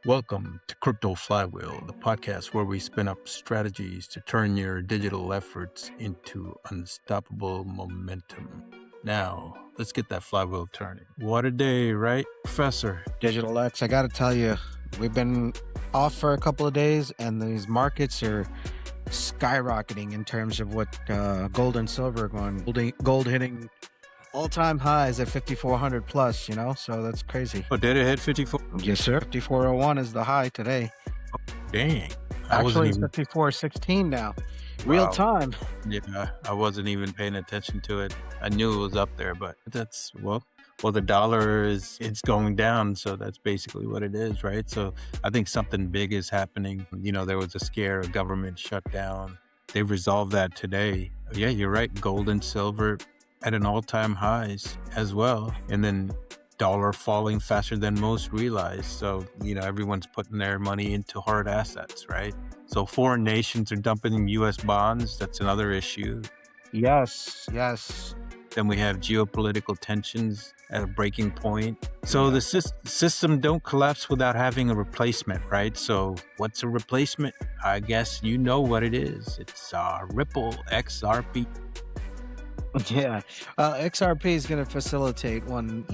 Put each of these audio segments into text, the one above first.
Welcome to Crypto Flywheel, the podcast where we spin up strategies to turn your digital efforts into unstoppable momentum. Now, let's get that flywheel turning. What a day, right, Professor? Digital X, I got to tell you, we've been off for a couple of days and these markets are skyrocketing in terms of what gold and silver are going. Gold hitting all-time highs at 5,400 plus, so that's crazy. Oh, did it hit 54? Yes, sir. 5,401 is the high today. Dang. Actually, it's 5,416 now. Real time. Yeah, I wasn't even paying attention to it. I knew it was up there, but that's, well, the dollar it's going down. So that's basically what it is, right? So I think something big is happening. There was a scare, a government shutdown. They've resolved that today. Yeah, you're right. Gold and silver at an all-time highs as well. And then dollar falling faster than most realize. So, everyone's putting their money into hard assets, right? So foreign nations are dumping U.S. bonds. That's another issue. Yes. Then we have geopolitical tensions at a breaking point. So the system don't collapse without having a replacement, right? So what's a replacement? I guess you know what it is. It's Ripple, XRP. Yeah. XRP is going to facilitate one.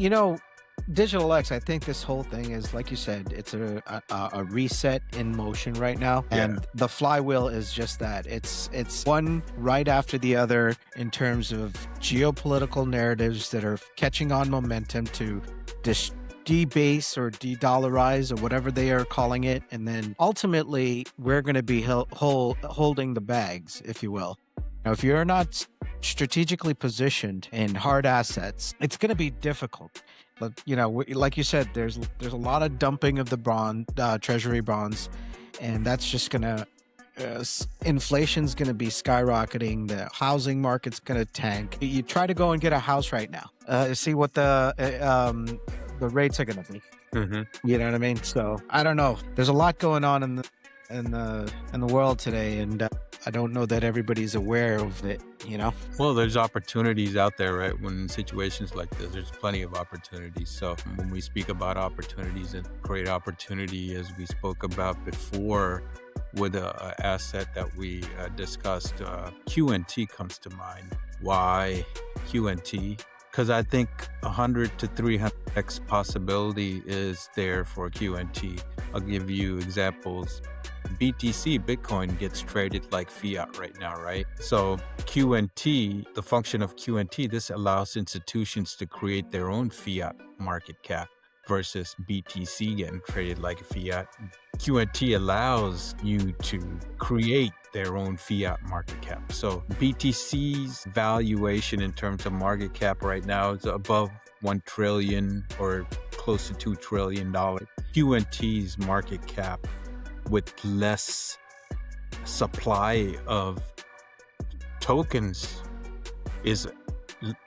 Digital X, I think this whole thing is, like you said, it's a reset in motion right now. And the flywheel is just that. It's one right after the other in terms of geopolitical narratives that are catching on momentum to debase or de-dollarize or whatever they are calling it. And then ultimately, we're going to be holding the bags, if you will. Now, if you're not strategically positioned in hard assets, it's going to be difficult. But, like you said, there's a lot of dumping of the treasury bonds, and that's just going to, inflation's going to be skyrocketing. The housing market's going to tank. You try to go and get a house right now, see what the rates are going to be. Mm-hmm. You know what I mean? So I don't know. There's a lot going on in the world today, and I don't know that everybody's aware of it, Well, there's opportunities out there, right? When in situations like this, there's plenty of opportunities. So when we speak about opportunities and create opportunity, as we spoke about before with an asset that we discussed, QNT comes to mind. Why QNT? Because I think 100 to 300x possibility is there for QNT. I'll give you examples. BTC, Bitcoin, gets traded like fiat right now, right? So QNT, the function of QNT, this allows institutions to create their own fiat market cap versus BTC getting traded like a fiat. QNT allows you to create their own fiat market cap. So BTC's valuation in terms of market cap right now is above 1 trillion or close to $2 trillion. QNT's market cap with less supply of tokens is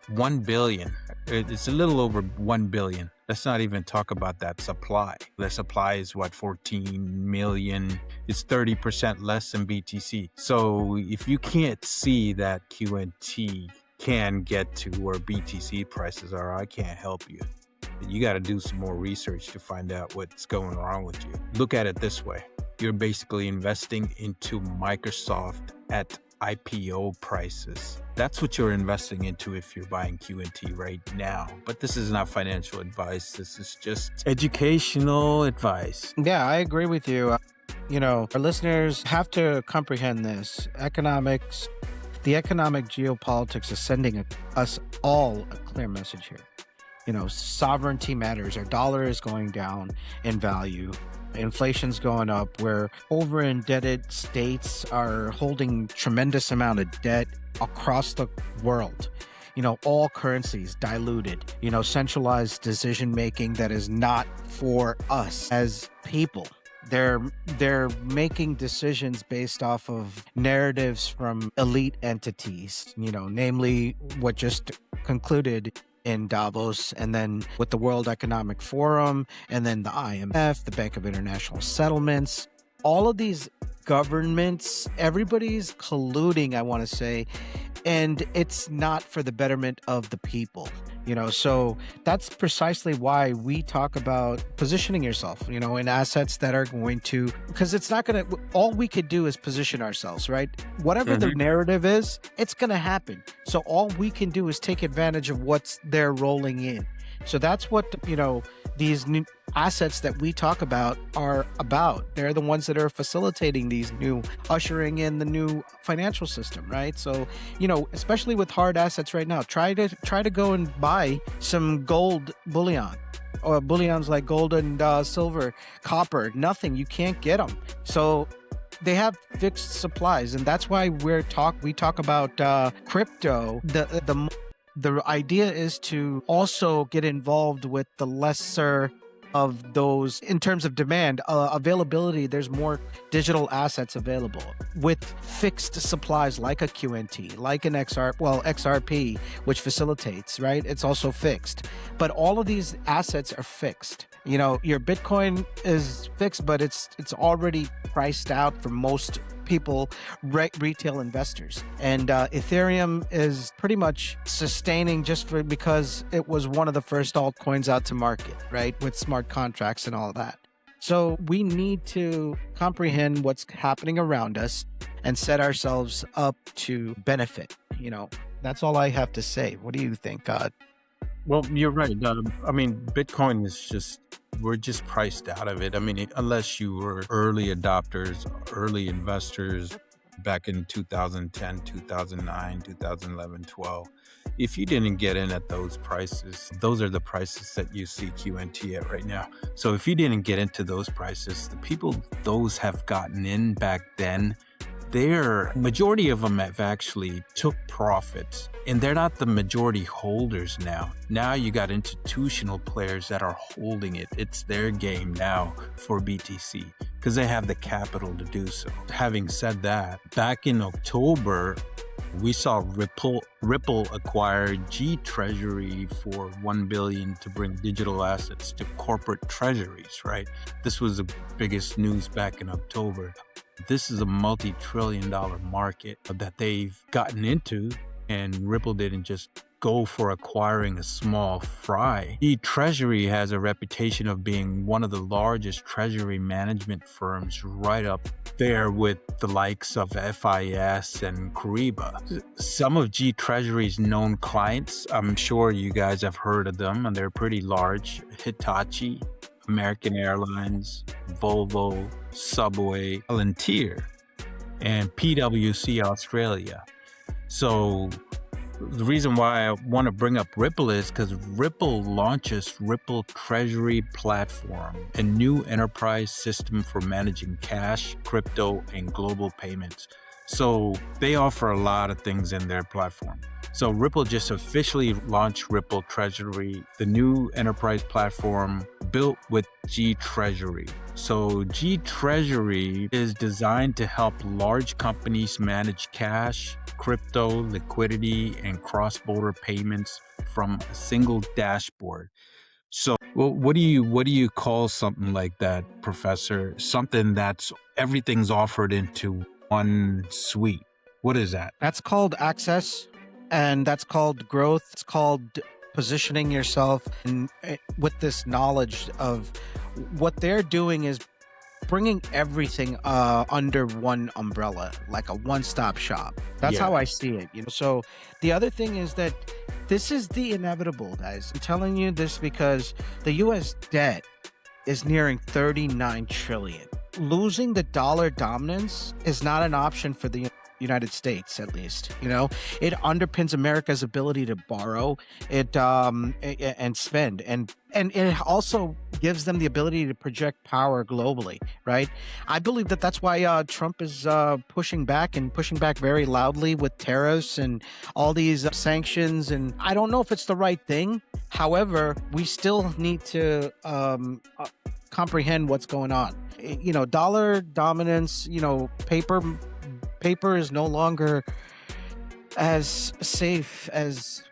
1 billion. It's a little over 1 billion. Let's not even talk about that supply. The supply is 14 million. It's 30% less than BTC. So if you can't see that QNT can get to where BTC prices are, I can't help you. You got to do some more research to find out what's going wrong with you. Look at it this way. You're basically investing into Microsoft at IPO prices. That's what you're investing into if you're buying QNT right now. But this is not financial advice. This is just educational advice. Yeah, I agree with you. Our listeners have to comprehend this. The economic geopolitics is sending us all a clear message here. Sovereignty matters. Our dollar is going down in value. Inflation's going up. Where over-indebted states are holding tremendous amount of debt across the world. All currencies diluted. Centralized decision-making that is not for us as people. They're making decisions based off of narratives from elite entities, namely what just concluded in Davos, and then with the World Economic Forum, and then the IMF, the Bank of International Settlements. All of these governments, everybody's colluding, I want to say, and it's not for the betterment of the people. So that's precisely why we talk about positioning yourself, in assets that are going to, because it's not going to, all we could do is position ourselves, right? Whatever the narrative is, it's going to happen. So all we can do is take advantage of what's there rolling in. So that's what, these new assets that we talk about are about. They're the ones that are facilitating these new, ushering in the new financial system, right? So, especially with hard assets right now, try to go and buy some gold bullion, or bullions like gold and silver, copper. Nothing, you can't get them. So they have fixed supplies, and that's why we talk about crypto. The idea is to also get involved with the lesser of those in terms of demand, availability. There's more digital assets available with fixed supplies like a QNT, like an XRP, which facilitates, right? It's also fixed, but all of these assets are fixed. Your Bitcoin is fixed, but it's already priced out for most people, retail investors. And Ethereum is pretty much sustaining just because it was one of the first altcoins out to market, right? With smart contracts and all of that. So we need to comprehend what's happening around us and set ourselves up to benefit. That's all I have to say. What do you think, God? Well, you're right. Bitcoin is we're just priced out of it. Unless you were early adopters, early investors back in 2010, 2009, 2011, 12. If you didn't get in at those prices, those are the prices that you see QNT at right now. So if you didn't get into those prices, the people those have gotten in back then, majority of them have actually took profits, and they're not the majority holders now. Now you got institutional players that are holding it. It's their game now for BTC because they have the capital to do so. Having said that, back in October, we saw Ripple acquire G-Treasury for $1 billion to bring digital assets to corporate treasuries, right? This was the biggest news back in October. This is a multi-trillion-dollar market that they've gotten into, and Ripple didn't just go for acquiring a small fry. G-Treasury has a reputation of being one of the largest treasury management firms, right up there with the likes of FIS and Kyriba. Some of G-Treasury's known clients, I'm sure you guys have heard of them, and they're pretty large. Hitachi, American Airlines, Volvo, Subway, Palantir, and PwC Australia. So the reason why I want to bring up Ripple is because Ripple launches Ripple Treasury Platform, a new enterprise system for managing cash, crypto, and global payments. So they offer a lot of things in their platform. So Ripple just officially launched Ripple Treasury, the new enterprise platform built with G-Treasury. So G-Treasury is designed to help large companies manage cash, crypto, liquidity, and cross-border payments from a single dashboard. So, what do you call something like that, Professor? Something that's everything's offered into one suite. What is that? That's called access, and that's called growth. It's called positioning yourself, and with this knowledge of what they're doing is bringing everything under one umbrella, like a one-stop shop. That's how I see it. So the other thing is that this is the inevitable, guys. I'm telling you this because the U.S. debt is nearing 39 trillion. Losing the dollar dominance is not an option for the United States, at least. It underpins America's ability to borrow and spend, and it also gives them the ability to project power globally, right? I believe that that's why Trump is pushing back very loudly with tariffs and all these sanctions. And I don't know if it's the right thing. However, we still need to comprehend what's going on. Dollar dominance, paper is no longer as safe as,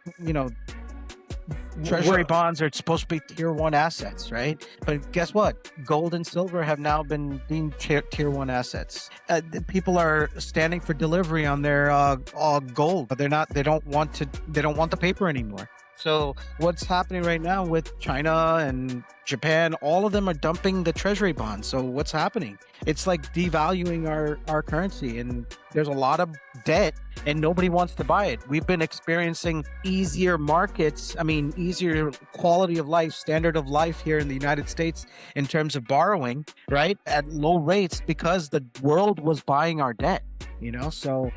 treasury bonds are supposed to be tier one assets, right? But guess what? Gold and silver have now been deemed tier one assets. People are standing for delivery on their gold, but they don't want the paper anymore. So what's happening right now with China and Japan, all of them are dumping the treasury bonds. So what's happening? It's like devaluing our currency, and there's a lot of debt and nobody wants to buy it. We've been experiencing easier markets, easier quality of life, standard of life here in the United States in terms of borrowing, right? At low rates because the world was buying our debt, so.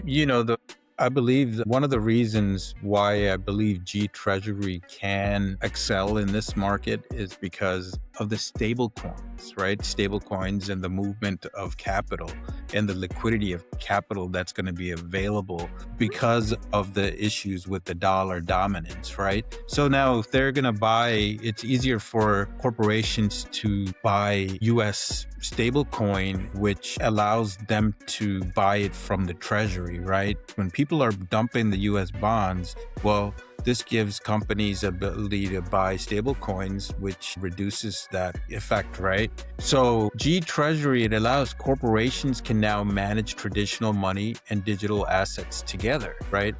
I believe that one of the reasons why I believe G-Treasury can excel in this market is because of the stable coins, right? Stable coins and the movement of capital and the liquidity of capital that's going to be available because of the issues with the dollar dominance, right? So now if they're going to buy, it's easier for corporations to buy US stablecoin, which allows them to buy it from the treasury, right? When people are dumping the US bonds, well, this gives companies ability to buy stable coins, which reduces that effect, right? So G-Treasury, it allows corporations can now manage traditional money and digital assets together, right?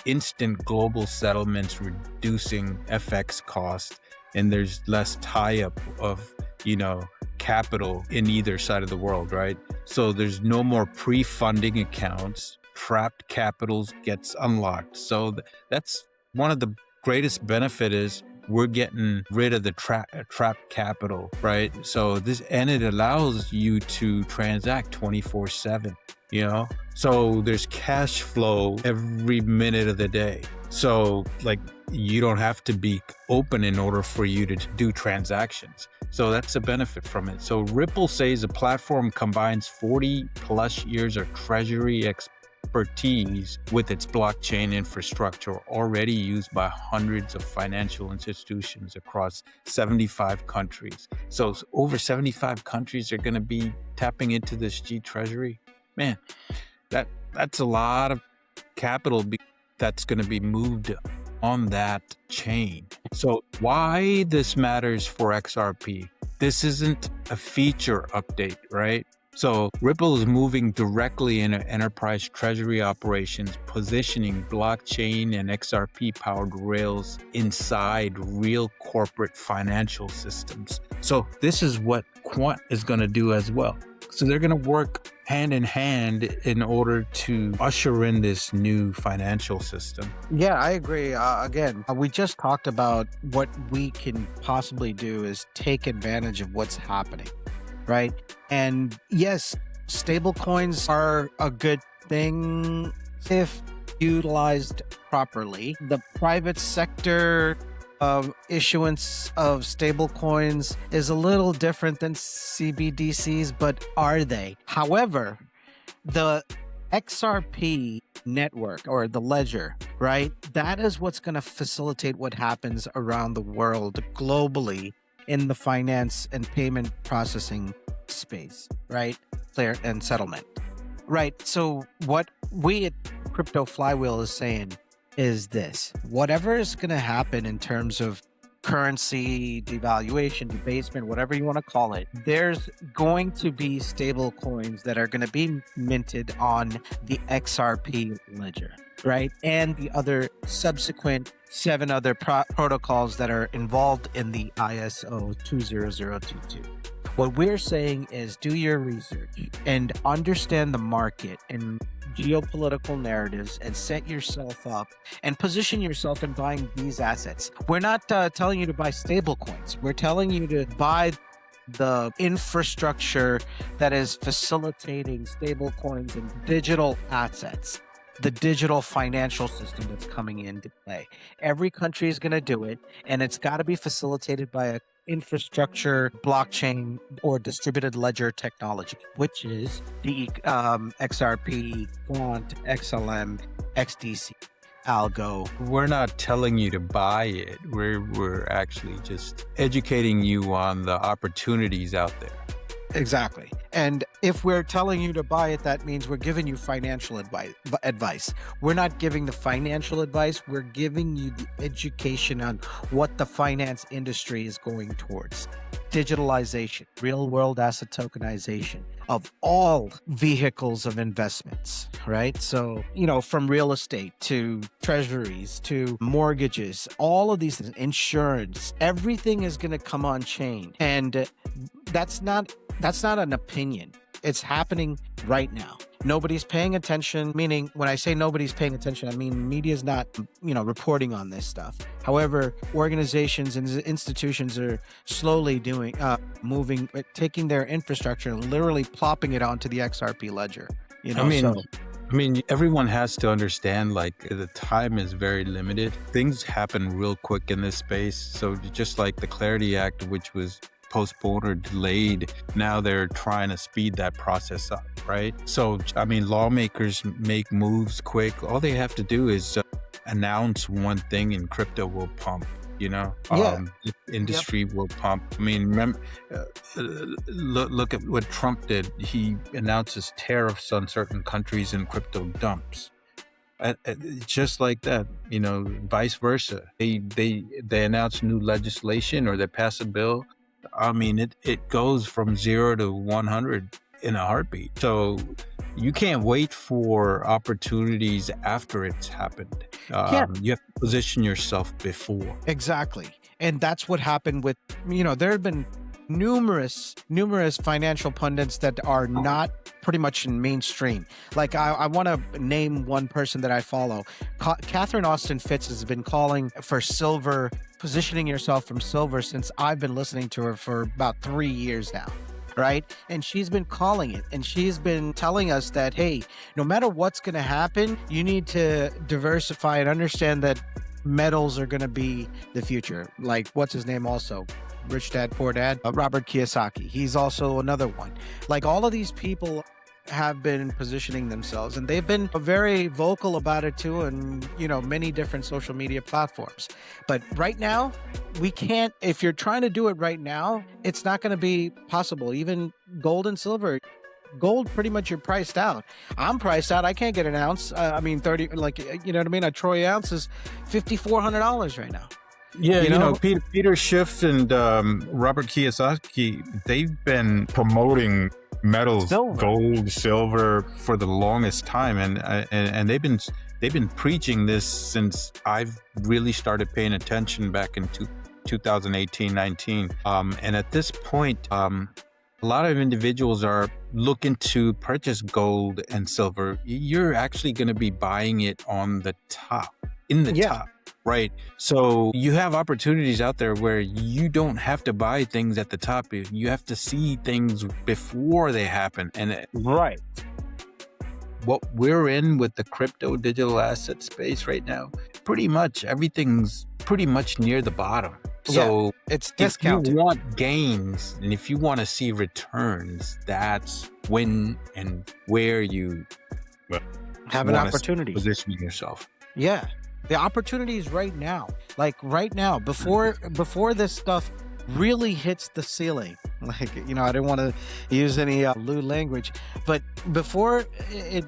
Instant global settlements, reducing FX cost, and there's less tie-up of, capital in either side of the world, right? So there's no more pre-funding accounts, trapped capitals gets unlocked. So that's one of the greatest benefit is we're getting rid of the trapped capital, right? So it allows you to transact 24/7, So there's cash flow every minute of the day. So you don't have to be open in order for you to do transactions. So that's a benefit from it. So Ripple says the platform combines 40 plus years of treasury expertise with its blockchain infrastructure already used by hundreds of financial institutions across 75 countries. So over 75 countries are going to be tapping into this G-Treasury. Man, that's a lot of capital that's going to be moved on that chain. So why this matters for XRP? This isn't a feature update, right? So Ripple is moving directly into enterprise treasury operations, positioning blockchain and XRP powered rails inside real corporate financial systems. So this is what Quant is going to do as well. So they're going to work hand in hand in order to usher in this new financial system. Yeah, I agree. Again, we just talked about what we can possibly do is take advantage of what's happening, right? And yes, stable coins are a good thing if utilized properly. The private sector issuance of stable coins is a little different than CBDCs, but are they? However, the XRP network or the ledger, right? That is what's going to facilitate what happens around the world globally in the finance and payment processing space, right? Clear and settlement, right? So what we at Crypto Flywheel is saying is this: whatever is going to happen in terms of currency devaluation, debasement, whatever you want to call it, there's going to be stable coins that are going to be minted on the XRP ledger, right? And the other subsequent 7 other protocols that are involved in the ISO 20022. What we're saying is do your research and understand the market and geopolitical narratives and set yourself up and position yourself in buying these assets. We're not telling you to buy stable coins. We're telling you to buy the infrastructure that is facilitating stable coins and digital assets, the digital financial system that's coming into play. Every country is going to do it, and it's got to be facilitated by a infrastructure, blockchain, or distributed ledger technology, which is the XRP, Quant, XLM, XDC, Algo. We're not telling you to buy it. We're actually just educating you on the opportunities out there. Exactly. And if we're telling you to buy it, that means we're giving you financial advice. We're not giving the financial advice. We're giving you the education on what the finance industry is going towards. Digitalization, real world asset tokenization, of all vehicles of investments, right? So, from real estate to treasuries to mortgages, all of these things, insurance, everything is going to come on chain. And that's not an opinion. It's happening right now. Nobody's paying attention, meaning when I say nobody's paying attention, I mean media's not, reporting on this stuff. However, organizations and institutions are slowly moving, taking their infrastructure and literally plopping it onto the XRP ledger. I mean, everyone has to understand, like, the time is very limited. Things happen real quick in this space. So just like the Clarity Act, which was postponed or delayed, now they're trying to speed that process up, right? So, I mean, lawmakers make moves quick. All they have to do is announce one thing and crypto will pump, the industry will pump. I mean, remember, look at what Trump did. He announces tariffs on certain countries and crypto dumps. Just like that, vice versa. They announce new legislation or they pass a bill. I mean, it goes from 0 to 100 in a heartbeat. So you can't wait for opportunities after it's happened. You have to position yourself before. Exactly. And that's what happened with, there have been numerous financial pundits that are not pretty much in mainstream. Like I want to name one person that I follow. Catherine Austin Fitz has been calling for silver, positioning yourself from silver since I've been listening to her for about 3 years now. Right? And she's been calling it, and she's been telling us that, hey, no matter what's going to happen, you need to diversify and understand that metals are going to be the future. Like, what's his name also? Rich Dad, Poor Dad, Robert Kiyosaki. He's also another one. Like, all of these people have been positioning themselves, and they've been very vocal about it too, and many different social media platforms. But right now, we can't. If you're trying to do it right now, it's not going to be possible. Even gold and silver. Gold, pretty much you're priced out. I'm priced out. I can't get an ounce. 30, like, you know what I mean? A troy ounce is $5,400 right now. Yeah, Peter Schiff and Robert Kiyosaki, they've been promoting metals, gold, silver, for the longest time, and they've been preaching this since I've really started paying attention back in 2018-19. And at this point, a lot of individuals are looking to purchase gold and silver. You're actually going to be buying it on the top, top. Right. So you have opportunities out there where you don't have to buy things at the top. You have to see things before they happen. And right. What we're in with the crypto digital asset space right now, pretty much everything's pretty much near the bottom. So it's discounted. If you want gains and if you want to see returns, that's when and where you have an opportunity. Position yourself. Yeah. The opportunity is right now. Like right now, before this stuff really hits the ceiling. Like, I didn't want to use any lewd language, but before it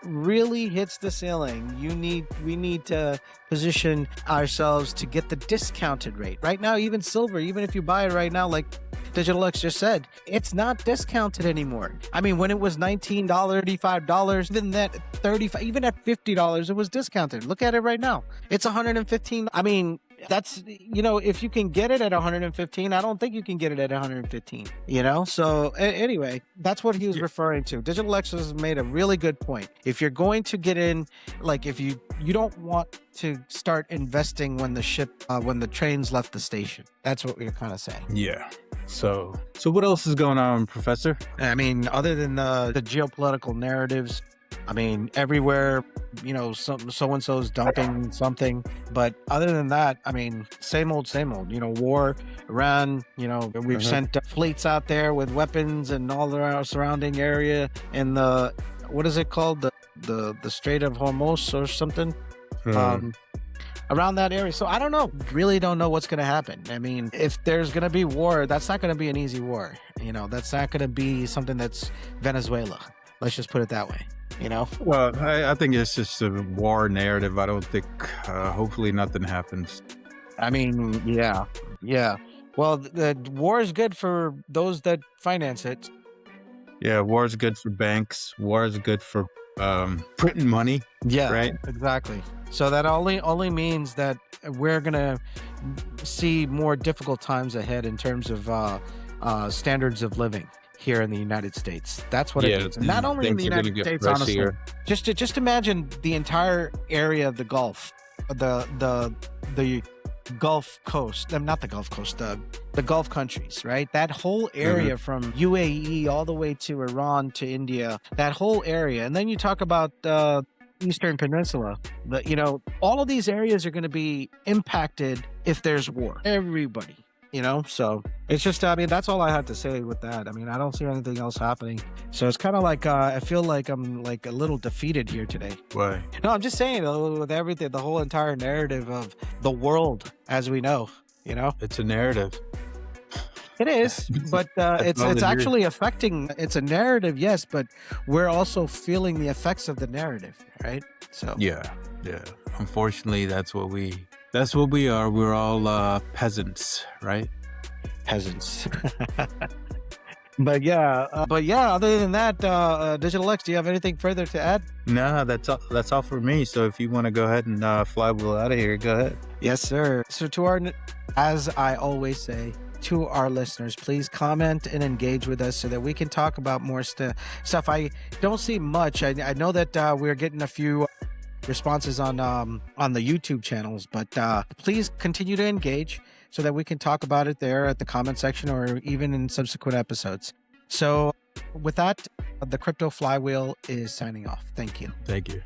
really hits the ceiling, we need to position ourselves to get the discounted rate. Right now, even silver, even if you buy it right now, like Digital X just said, it's not discounted anymore. I mean, when it was $19, $35, even that $35, even at $50, it was discounted. Look at it right now. It's $115. I mean, that's, if you can get it at 115, I don't think you can get it at 115, So anyway, that's what he was referring to. Digital X has made a really good point. If you're going to get in, like if you don't want to start investing when the train's left the station. That's what we're kind of saying. Yeah. So what else is going on, Professor? I mean, other than the geopolitical narratives, I mean, everywhere, so-and-so's dumping something. But other than that, I mean, same old, war, Iran, we've sent fleets out there with weapons and all the surrounding area in the, what is it called? The Strait of Hormuz or something. Around that area. So I don't know. Really don't know what's going to happen. I mean, if there's going to be war, that's not going to be an easy war. That's not going to be something that's Venezuela. Let's just put it that way. Well, I think it's just a war narrative. I don't think, hopefully nothing happens. I mean, yeah. Well, the war is good for those that finance it. Yeah, war is good for banks. War is good for printing money, Yeah, right? exactly. So that only means that we're gonna see more difficult times ahead in terms of standards of living here in the United States. That's what it Yeah, means. And not only in the things are going to United get States, honestly. pricier. Just imagine the entire area of the Gulf, the Gulf Coast, not the Gulf Coast, the Gulf countries, right? That whole area from UAE all the way to Iran to India, that whole area. And then you talk about Eastern Peninsula, but all of these areas are going to be impacted if there's war. Everybody. So it's just, that's all I have to say with that. I don't see anything else happening. So it's kind of like, I feel like I'm like a little defeated here today. Why? No, I'm just saying with everything, the whole entire narrative of the world as we know, It's a narrative. It is, but it's actually affecting, it's a narrative, yes, but we're also feeling the effects of the narrative, right? So Yeah. Unfortunately, that's what we are. We're all peasants, right? peasants. But yeah, other than that, Digital X, do you have anything further to add? No, that's all for me. So if you want to go ahead and flywheel out of here, go ahead. Yes, sir. So as I always say, to our listeners, please comment and engage with us so that we can talk about more stuff. I don't see much. I know that we're getting a few responses on the YouTube channels, but please continue to engage so that we can talk about it there at the comment section or even in subsequent episodes. So with that, the Crypto Flywheel is signing off. Thank you. Thank you.